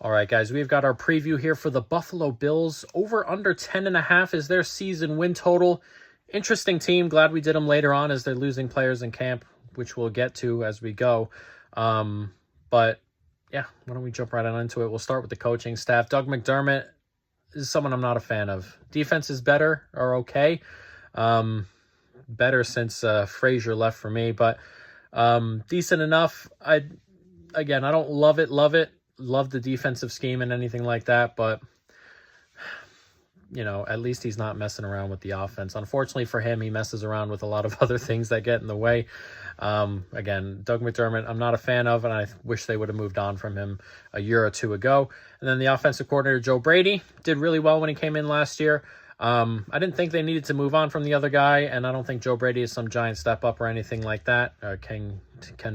All right, guys, we've got our preview here for the Buffalo Bills. Over under 10.5 is their season win total. Interesting team. Glad we did them later on as they're losing players in camp, which we'll get to as we go. But yeah, why don't we jump right on into it? We'll start with the coaching staff. Doug McDermott is someone I'm not a fan of. Defense is better or okay. Better since Frazier left for me, but decent enough. I don't love it. Love the defensive scheme and anything like that, but at least he's not messing around with the offense. Unfortunately for him, he messes around with a lot of other things that get in the way. Again, Doug McDermott, I'm not a fan of, and I wish they would have moved on from him a year or two ago. And then the offensive coordinator, Joe Brady, did really well when he came in last year. I didn't think they needed to move on from the other guy, and I don't think Joe Brady is some giant step up or anything like that. Ken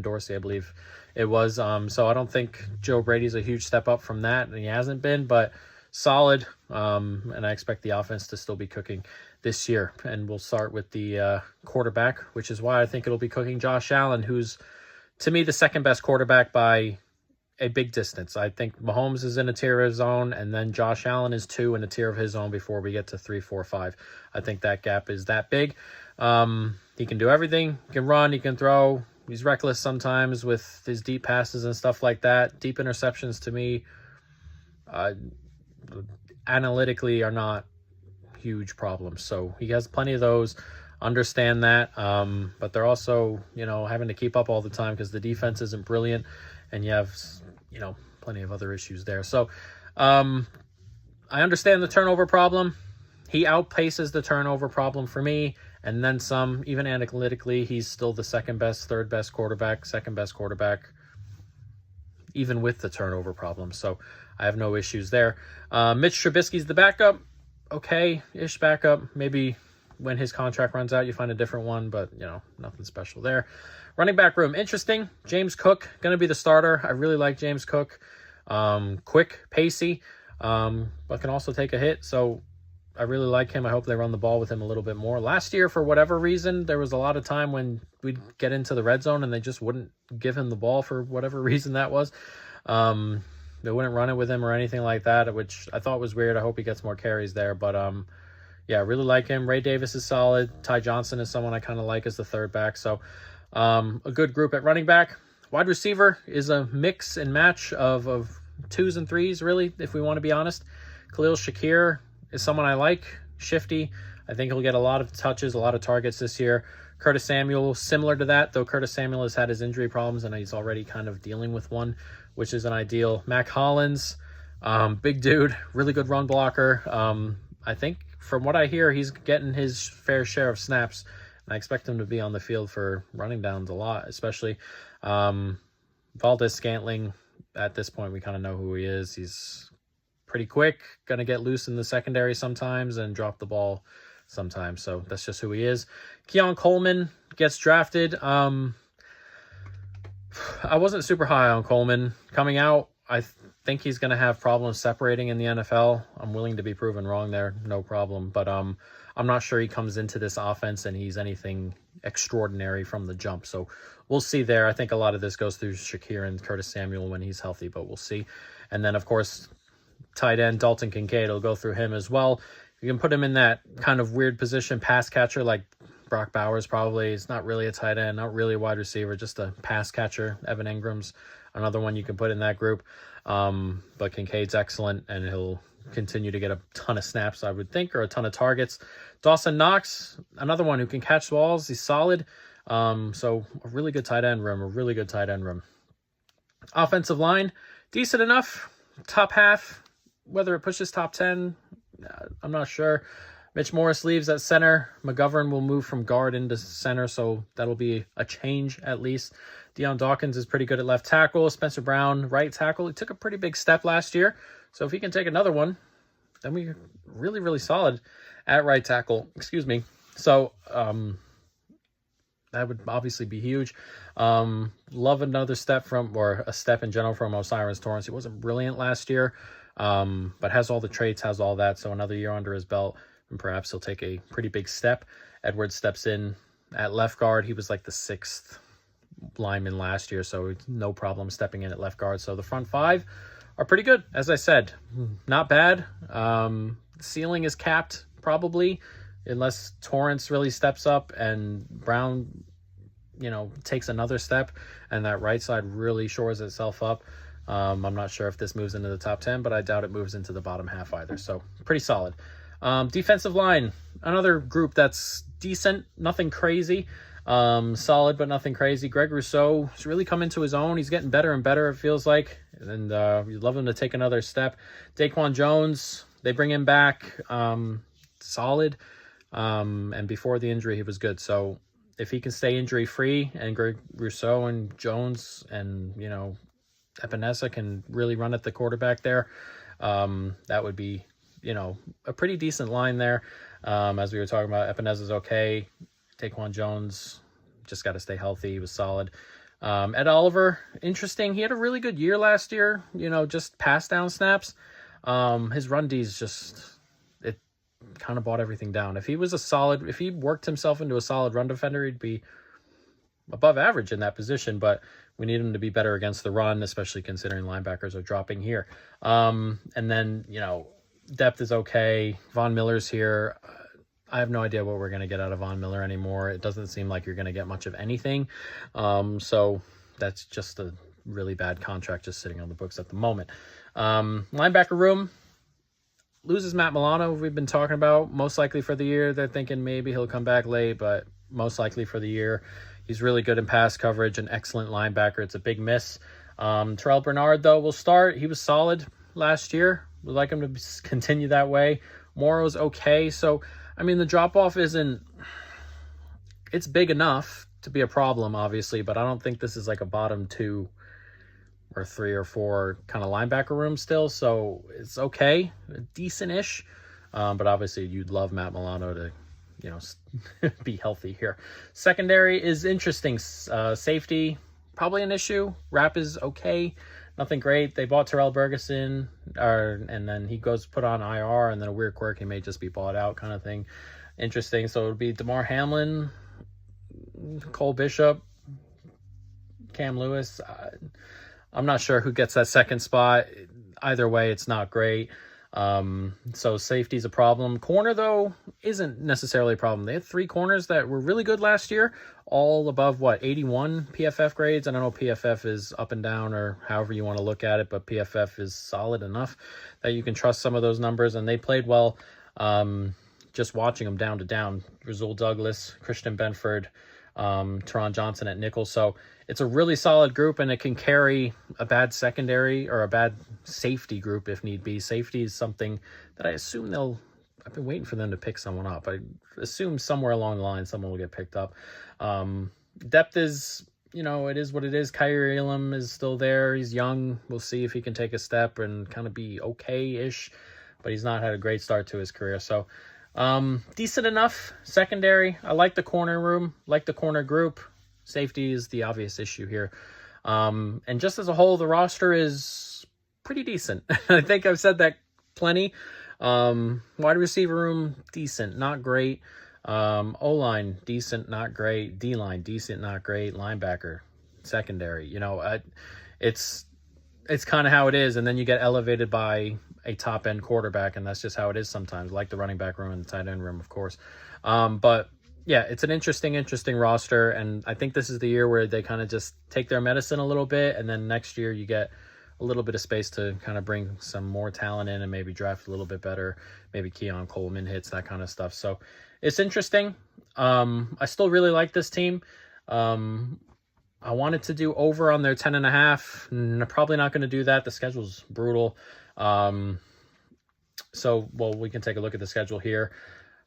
Dorsey, I believe it was. So I don't think Joe Brady's a huge step up from that, and he hasn't been, but solid. And I expect the offense to still be cooking this year. And we'll start with the quarterback, which is why I think it'll be cooking Josh Allen, who's, to me, the second best quarterback by a big distance. I think Mahomes is in a tier of his own, and then Josh Allen is 2 in a tier of his own before we get to 3, 4, 5. I think that gap is that big. He can do everything. He can run. He can throw. He's reckless sometimes with his deep passes and stuff like that. Deep interceptions, to me, analytically are not huge problems. So he has plenty of those. Understand that. But they're also, having to keep up all the time because the defense isn't brilliant, and you have, plenty of other issues there. So I understand the turnover problem. He outpaces the turnover problem for me, and then some. Even analytically, he's still the second best quarterback, even with the turnover problem. So I have no issues there. Mitch Trubisky's the backup. Okay-ish backup. Maybe when his contract runs out, you find a different one, but, nothing special there. Running back room, interesting. James Cook, going to be the starter. I really like James Cook. Quick, pacey, but can also take a hit. So I really like him. I hope they run the ball with him a little bit more. Last year, for whatever reason, there was a lot of time when we'd get into the red zone and they just wouldn't give him the ball for whatever reason that was. They wouldn't run it with him or anything like that, which I thought was weird. I hope he gets more carries there. But, I really like him. Ray Davis is solid. Ty Johnson is someone I kind of like as the third back. So a good group at running back. Wide receiver is a mix and match of 2s and 3s, really, if we want to be honest. Khalil Shakir is someone I like. Shifty. I think he'll get a lot of touches, a lot of targets this year. Curtis Samuel, similar to that, though Curtis Samuel has had his injury problems and he's already kind of dealing with one, which isn't ideal. Mac Hollins, big dude, really good run blocker. I think from what I hear, he's getting his fair share of snaps, and I expect him to be on the field for running downs a lot, especially. Valdez-Scantling, at this point, we kind of know who he is. He's pretty quick, going to get loose in the secondary sometimes and drop the ball sometimes. So that's just who he is. Keon Coleman gets drafted. I wasn't super high on Coleman coming out. I think he's going to have problems separating in the NFL. I'm willing to be proven wrong there, no problem. But I'm not sure he comes into this offense and he's anything extraordinary from the jump. So we'll see there. I think a lot of this goes through Shakir and Curtis Samuel when he's healthy, but we'll see. And then, of course, tight end Dalton Kincaid will go through him as well. You can put him in that kind of weird position, pass catcher, like Brock Bowers probably. He's not really a tight end, not really a wide receiver, just a pass catcher. Evan Ingram's another one you can put in that group. But Kincaid's excellent, and he'll continue to get a ton of snaps, I would think, or a ton of targets. Dawson Knox, another one who can catch balls. He's solid. So a really good tight end room, Offensive line, decent enough. Top half, whether it pushes top 10, I'm not sure. Mitch Morris leaves at center. McGovern will move from guard into center, so that'll be a change at least. Deion Dawkins is pretty good at left tackle. Spencer Brown, right tackle. He took a pretty big step last year, so if he can take another one, then we're really, really solid at right tackle. So that would obviously be huge. Love another step or a step in general from O'Cyrus Torrence. He wasn't brilliant last year, but has all the traits, has all that. So another year under his belt, and perhaps he'll take a pretty big step. Edwards steps in at left guard. He was like the 6th lineman last year, so no problem stepping in at left guard. So the front 5 are pretty good. As I said, not bad. Ceiling is capped probably, unless Torrance really steps up and Brown, takes another step and that right side really shores itself up. I'm not sure if this moves into the top 10, but I doubt it moves into the bottom half either. So pretty solid. Defensive line, another group that's decent, nothing crazy. Solid, but nothing crazy. Greg Rousseau has really come into his own. He's getting better and better, it feels like. And you'd love him to take another step. Daquan Jones, they bring him back. Solid. And before the injury, he was good. So if he can stay injury free and Greg Rousseau and Jones and, Epinesa can really run at the quarterback there, that would be, a pretty decent line there. As we were talking about, Epinesa's okay. Daquan Jones just got to stay healthy. He was solid. Ed Oliver, interesting. He had a really good year last year, just pass down snaps. His run D's it kind of brought everything down. If he worked himself into a solid run defender, he'd be above average in that position, but we need him to be better against the run, especially considering linebackers are dropping here. And then, depth is okay. Von Miller's here. I have no idea what we're going to get out of Von Miller anymore. It doesn't seem like you're going to get much of anything. So that's just a really bad contract just sitting on the books at the moment. Linebacker room loses Matt Milano, we've been talking about. Most likely for the year. They're thinking maybe he'll come back late, but most likely for the year. He's really good in pass coverage, an excellent linebacker. It's a big miss. Terrell Bernard, though, will start. He was solid last year. We'd like him to continue that way. Morrow's okay. So, the drop-off isn't... It's big enough to be a problem, obviously, but I don't think this is like a bottom 2 or 3 or 4 kind of linebacker room still. So, it's okay. Decent-ish. But obviously, you'd love Matt Milano to be healthy here. Secondary is interesting. Safety, probably an issue. Rapp is okay. Nothing great. They bought Terrell Bergeson, and then he goes put on IR, and then a weird quirk. He may just be bought out kind of thing. Interesting. So it would be DeMar Hamlin, Cole Bishop, Cam Lewis. I'm not sure who gets that second spot. Either way, it's not great. So safety's a problem. Corner, though, isn't necessarily a problem. They had 3 corners that were really good last year, all above, 81 PFF grades. I don't know if PFF is up and down or however you want to look at it, but PFF is solid enough that you can trust some of those numbers, and they played well. Just watching them down to down. Rasul Douglas, Christian Benford, Teron Johnson at nickel. So it's a really solid group, and it can carry a bad secondary or a bad safety group if need be. Safety is something that I assume I've been waiting for them to pick someone up. I assume somewhere along the line someone will get picked up. Depth is, it is what it is. Kyrie Elam is still there. He's young. We'll see if he can take a step and kind of be okay-ish, but he's not had a great start to his career. So decent enough secondary. I like the corner room, like the corner group. Safety is the obvious issue here. And just as a whole, the roster is pretty decent. I think I've said that plenty. Wide receiver room, decent, not great. O-line, decent, not great. D-line, decent, not great. Linebacker, secondary. It's kind of how it is. And then you get elevated by a top-end quarterback, and that's just how it is sometimes, like the running back room and the tight end room, of course. But yeah, it's an interesting roster, and I think this is the year where they kind of just take their medicine a little bit, and then next year you get a little bit of space to kind of bring some more talent in and maybe draft a little bit better. Maybe Keon Coleman hits, that kind of stuff. So it's interesting. I still really like this team. I wanted to do over on their 10.5. I'm probably not going to do that. The schedule's brutal. We can take a look at the schedule here.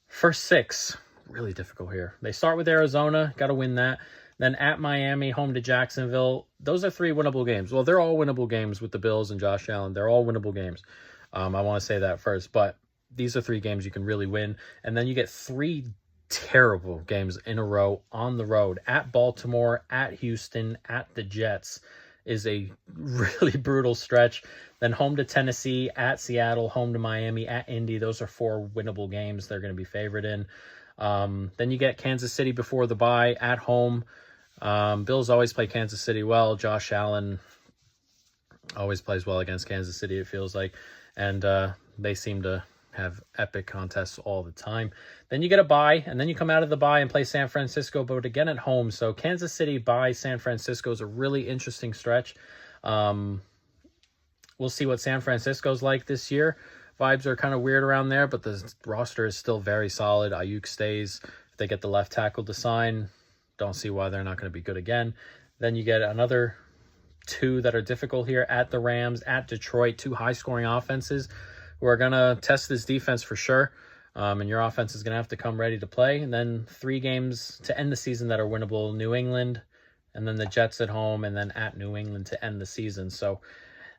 First 6, really difficult here. They start with Arizona, got to win that. Then at Miami, home to Jacksonville. Those are 3 winnable games. Well, they're all winnable games with the Bills and Josh Allen. They're all winnable games. I want to say that first, but these are 3 games you can really win. And then you get 3 terrible games in a row on the road. At Baltimore, at Houston, at the Jets is a really brutal stretch. Then home to Tennessee, at Seattle, home to Miami, at Indy. Those are 4 winnable games they're going to be favored in. Then you get Kansas City before the bye, at home. Bills always play Kansas City well. Josh Allen, Always plays well against Kansas City, it feels like. And they seem to have epic contests all the time. Then you get a bye, and then you come out of the bye and play San Francisco, but again at home. So Kansas City bye San Francisco is a really interesting stretch. We'll see what San Francisco's like this year. Vibes are kind of weird around there, but the roster is still very solid. Ayuk stays. If they get the left tackle to sign, don't see why they're not going to be good again. Then you get another two that are difficult here at the Rams, at Detroit, two high-scoring offenses who are going to test this defense for sure. And your offense is going to have to come ready to play. And then 3 games to end the season that are winnable: New England, and then the Jets at home, and then at New England to end the season. So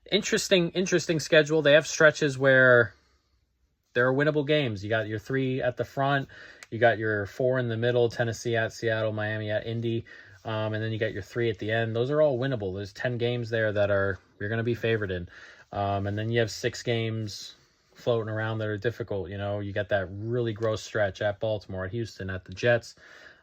interesting schedule. They have stretches where there are winnable games. You got your 3 at the front. You got your 4 in the middle: Tennessee at Seattle, Miami at Indy. And then you got your 3 at the end. Those are all winnable. There's 10 games there that you're going to be favored in. And then you have 6 games floating around that are difficult. You know, you got that really gross stretch at Baltimore, at Houston, at the Jets,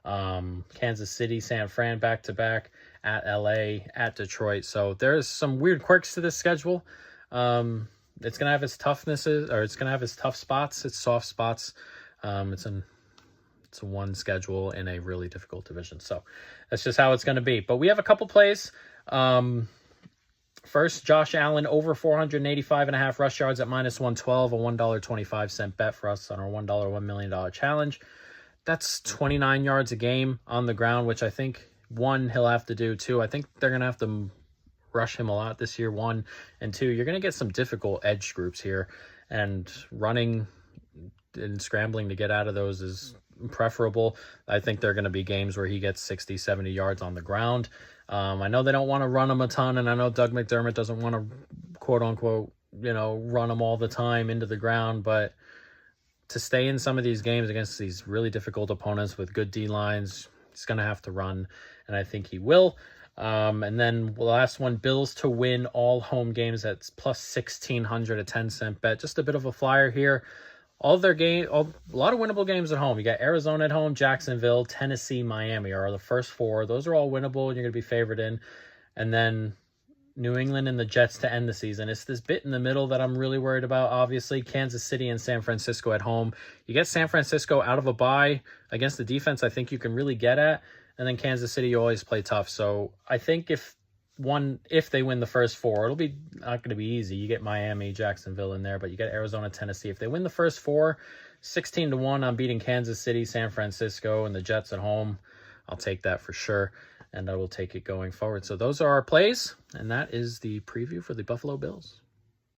Kansas City, San Fran back-to-back, at LA, at Detroit. So there's some weird quirks to this schedule. It's going to have its toughnesses, or it's going to have its tough spots, its soft spots. It's a one schedule in a really difficult division. So that's just how it's going to be. But we have a couple plays. First, Josh Allen over 485.5 rush yards at -112, a $1.25 bet for us on our $1 $1 million challenge. That's 29 yards a game on the ground, which I think, 1, he'll have to do. 2, I think they're going to have to rush him a lot this year, 1. And 2, you're going to get some difficult edge groups here. And running and scrambling to get out of those is preferable. I think they're going to be games where he gets 60, 70 yards on the ground. I know they don't want to run him a ton, and I know Doug McDermott doesn't want to, quote unquote, run him all the time into the ground, but to stay in some of these games against these really difficult opponents with good D-lines, he's going to have to run, and I think he will. And then the last one, Bills to win all home games at plus 1,600, a 10-cent bet. Just a bit of a flyer here. All their game, a lot of winnable games at home. You got Arizona at home, Jacksonville, Tennessee, Miami are the first 4. Those are all winnable, and you're going to be favored in. And then New England and the Jets to end the season. It's this bit in the middle that I'm really worried about, obviously. Kansas City and San Francisco at home. You get San Francisco out of a bye against the defense I think you can really get at. And then Kansas City, you always play tough. So I think if they win the first 4, it'll be not going to be easy. You get Miami, Jacksonville in there, but you get Arizona, Tennessee. If they win the first 4, 16-1 on beating Kansas City, San Francisco, and the Jets at home, I'll take that for sure, and I will take it going forward. So those are our plays, and that is the preview for the Buffalo Bills.